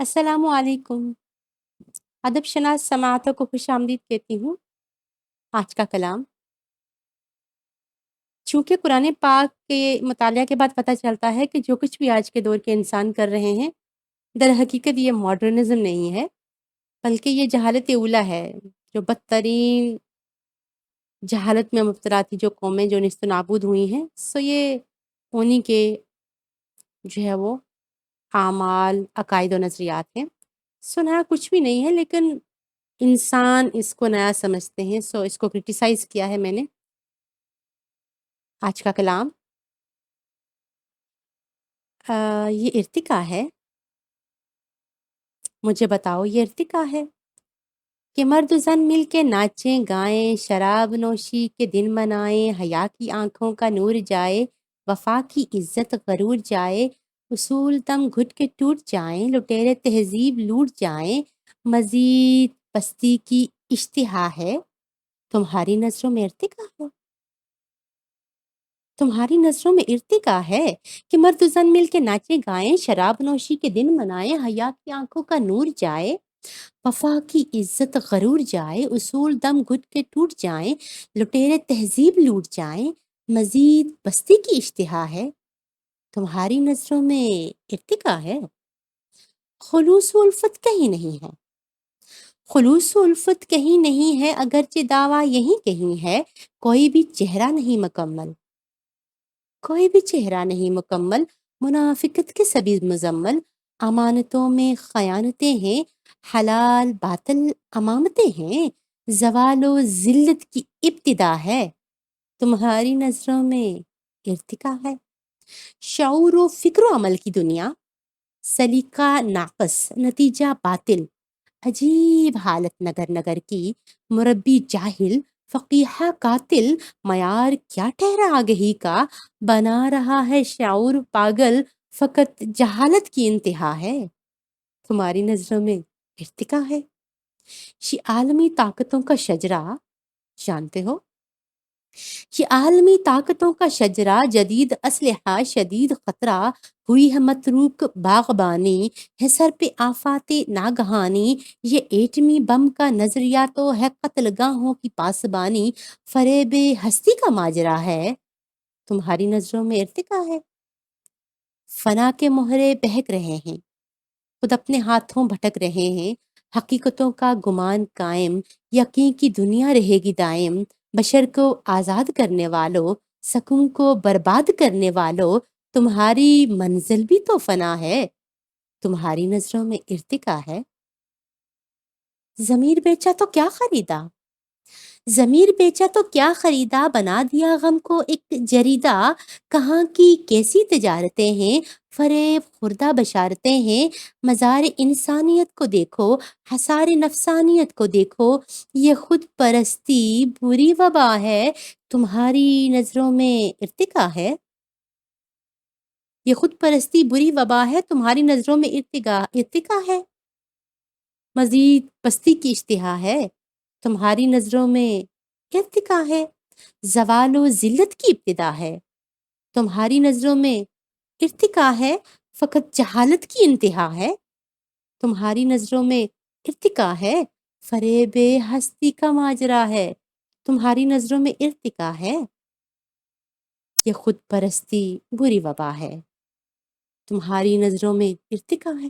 السلام علیکم۔ ادب شناس سماعتوں کو خوش آمدید کہتی ہوں۔ آج کا کلام، چونکہ قرآن پاک کے مطالعہ کے بعد پتہ چلتا ہے کہ جو کچھ بھی آج کے دور کے انسان کر رہے ہیں، در حقیقت یہ ماڈرنزم نہیں ہے، بلکہ یہ جہالت اولیٰ ہے، جو بدترین جہالت میں مبتلا تھی جو قومیں جو نیست و نابود ہوئی ہیں، سو یہ انہی کے جو ہے وہ اعمال، عقائد و نظریات ہیں۔ سو نیا کچھ بھی نہیں ہے، لیکن انسان اس کو نیا سمجھتے ہیں، سو اس کو کرٹیسائز کیا ہے میں نے۔ آج کا کلام یہ ارتقا ہے۔ مجھے بتاؤ یہ ارتقا ہے کہ مرد و زن مل کے ناچیں گائیں، شراب نوشی کے دن منائیں، حیا کی آنکھوں کا نور جائے، وفا کی عزت غرور جائے، اصول دم گھٹ کے ٹوٹ جائیں، لٹیرے تہذیب لوٹ جائیں، مزید پستی کی اشتہا ہے، تمہاری نظروں میں ارتقا ہے؟ تمہاری نظروں میں ارتقا ہے کہ مرد و زن مل کے ناچیں گائیں، شراب نوشی کے دن منائیں، حیا کی آنکھوں کا نور جائے، وفا کی عزت غرور جائے، اصول دم گھٹ کے ٹوٹ جائیں، لٹیرے تہذیب لوٹ جائیں، مزید بستی کی اشتہا ہے، تمہاری نظروں میں ارتقا ہے؟ خلوص و الفت کہیں نہیں ہے، خلوص و الفت کہیں نہیں ہے، اگرچہ دعویٰ یہی کہیں ہے، کوئی بھی چہرہ نہیں مکمل، کوئی بھی چہرہ نہیں مکمل، منافقت کے سبھی مزمل، امانتوں میں خیانتیں ہیں، حلال باطل امامتیں ہیں، زوال و ذلت کی ابتدا ہے، تمہاری نظروں میں ارتقا ہے؟ شعور و فکر و عمل کی دنیا، سلیقہ ناقص، نتیجہ باطل، عجیب حالت نگر نگر کی، مربی جاہل، فقیہ قاتل، معیار کیا ٹھہرا آگہی کا، بنا رہا ہے شعور پاگل، فقط جہالت کی انتہا ہے، تمہاری نظروں میں ارتقا ہے؟ یہ عالمی طاقتوں کا شجرہ، جانتے ہو؟ یہ عالمی طاقتوں کا شجرہ، جدید اسلحہ، شدید خطرہ، ہوئی ہے متروک باغبانی، ہے سر پہ آفات ناگہانی، یہ ایٹمی بم کا نظریہ تو ہے قتل گاہوں کی پاسبانی، فریب ہستی کا ماجرا ہے، تمہاری نظروں میں ارتقا ہے؟ فنا کے مہرے بہک رہے ہیں، خود اپنے ہاتھوں بھٹک رہے ہیں، حقیقتوں کا گمان قائم، یقین کی دنیا رہے گی دائم، بشر کو آزاد کرنے والوں، سکون کو برباد کرنے والوں، تمہاری منزل بھی تو فنا ہے، تمہاری نظروں میں ارتقا ہے؟ ضمیر بیچا تو کیا خریدا، ضمیر بیچا تو کیا خریدا، بنا دیا غم کو ایک جریدہ، کہاں کی کیسی تجارتیں ہیں، فریب خوردہ بشارتیں ہیں، مزار انسانیت کو دیکھو، حصار نفسانیت کو دیکھو، یہ خود پرستی بری وبا ہے، تمہاری نظروں میں ارتقا ہے؟ یہ خود پرستی بری وبا ہے، تمہاری نظروں میں ارتقا ہے؟ مزید پستی کی اشتہا ہے، تمہاری نظروں میں ارتقا ہے؟ زوال و ذلت کی ابتدا ہے، تمہاری نظروں میں ارتقا ہے؟ فقط جہالت کی انتہا ہے، تمہاری نظروں میں ارتقا ہے؟ فریب ہستی کا ماجرا ہے، تمہاری نظروں میں ارتقا ہے؟ یہ خود پرستی بری وبا ہے، تمہاری نظروں میں ارتقا ہے؟